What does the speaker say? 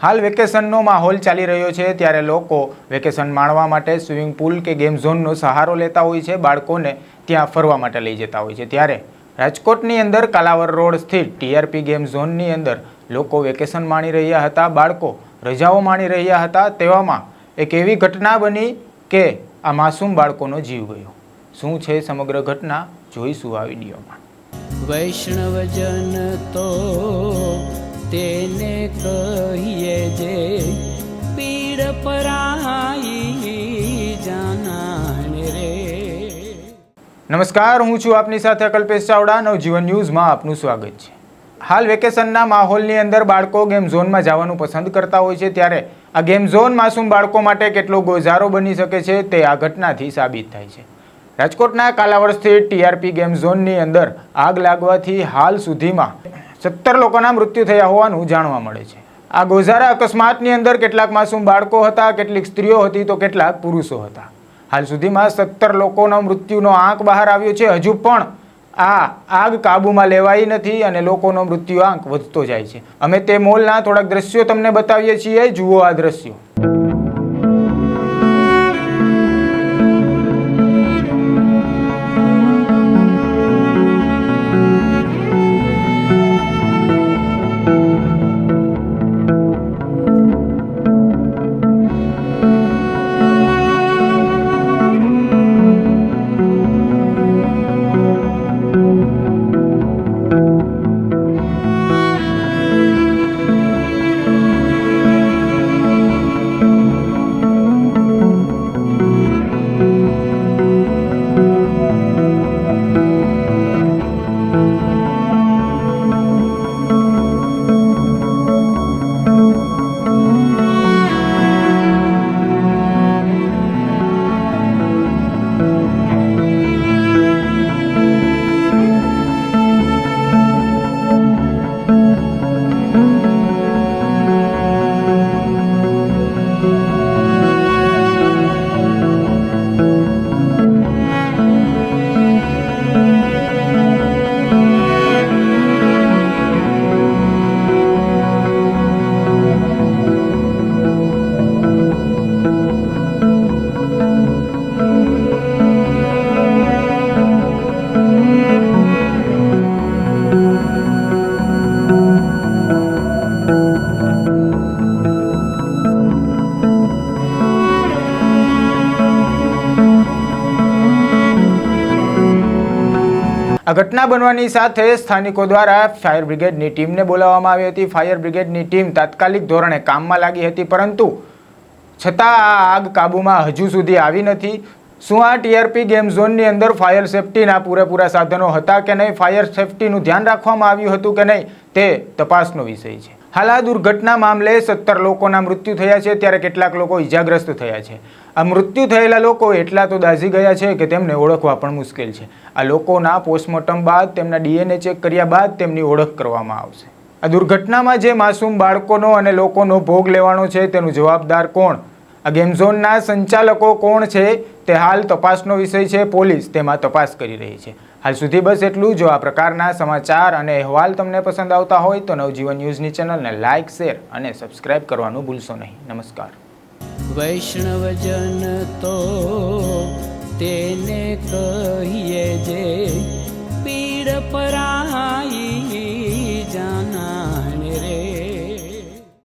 હાલ વેકેશનનો માહોલ ચાલી રહ્યો છે ત્યારે લોકો વેકેશન માણવા માટે સ્વિમિંગ પૂલ કે ગેમ ઝોનનો સહારો લેતા હોય છે। બાળકોને ત્યાં ફરવા માટે લઈ જતા હોય છે। ત્યારે રાજકોટની અંદર કાલાવર રોડ સ્થિત ટીઆરપી ગેમ ઝોનની અંદર લોકો વેકેશન માણી રહ્યા હતા, બાળકો રજાઓ માણી રહ્યા હતા। તેવામાં એક એવી ઘટના બની કે આ માસૂમ બાળકોનો જીવ ગયો। શું છે સમગ્ર ઘટના, જોઈશું આ વિડીયોમાં। વૈષ્ણવજન તો તેને કહીએ જે પીડ પરાઈ જાનાને રે। નમસ્કાર, હું છું આપની સાથે કલ્પેશ ચાવડા। નવજીવન ન્યૂઝમાં આપનું સ્વાગત છે। હાલ વેકેશનના માહોલની અંદર બાળકો ગેમ ઝોનમાં જવાનું પસંદ કરતા હોય છે, ત્યારે આ ગેમ ઝોન માસૂમ બાળકો માટે કેટલો ગોઝારો બની શકે છે તે આ ઘટનાથી સાબિત થાય છે। રાજકોટના કાલાવડ સ્થિત ટીઆરપી ગેમ ઝોનની અંદર આગ લાગવાથી હાલ સુધીમાં 17 લોકોના મૃત્યુ થયા હોવાનું જાણવા મળે છે। આ ગોઝારા અકસ્માતની અંદર કેટલાક માસૂમ બાળકો હતા, કેટલીક સ્ત્રીઓ હતી તો કેટલાક પુરુષો હતા। હાલ સુધીમાં 17 લોકોના મૃત્યુનો આંક બહાર આવ્યો છે। હજુ પણ આ આગ કાબૂમાં લેવાઈ નથી અને લોકોનો મૃત્યુ આંક વધતો જાય છે। અમે તે મોલના થોડાક દ્રશ્યો તમને બતાવીએ છીએ, જુઓ આ દ્રશ્યો। આ ઘટના બનવાની સાથે સ્થાનિકો દ્વારા ફાયર બ્રિગેડની ટીમને બોલાવવામાં આવી હતી। ફાયર બ્રિગેડની ટીમ તાત્કાલિક ધોરણે કામમાં લાગી હતી, પરંતુ છતાં આ આગ કાબૂમાં હજુ સુધી આવી નથી। શું આ ટીઆરપી ગેમ ઝોનની અંદર ફાયર સેફટીના પૂરેપૂરા સાધનો હતા કે નહીં, ફાયર સેફટીનું ધ્યાન રાખવામાં આવ્યું હતું કે નહીં, તે તપાસનો વિષય છે। હાલ આ દુર્ઘટના મામલે 17 લોકોના મૃત્યુ થયા છે, ત્યારે કેટલાક લોકો ઈજાગ્રસ્ત થયા છે। આ મૃત્યુ થયેલા લોકો એટલા તો દાઝી ગયા છે કે તેમને ઓળખવા પણ મુશ્કેલ છે। આ લોકોના પોસ્ટમોર્ટમ બાદ તેમના ડીએનએ ચેક કર્યા બાદ તેમની ઓળખ કરવામાં આવશે। આ દુર્ઘટનામાં જે માસૂમ બાળકોનો અને લોકોનો ભોગ લેવાનો છે તેનું જવાબદાર કોણ, આ ગેમ ઝોનના સંચાલકો કોણ છે તે હાલ તપાસનો વિષય છે। પોલીસ તેમાં તપાસ કરી રહી છે। હાલ સુધી બસ એટલું। જો આ પ્રકારના સમાચાર અને અહેવાલ તમને પસંદ આવતા હોય તો નવજીવન ન્યૂઝની ચેનલને લાઇક, શેર અને સબસ્ક્રાઇબ કરવાનું ભૂલશો નહીં। નમસ્કાર। વૈષ્ણવજન તો તેને કહીએ જે પીડ પરાઈ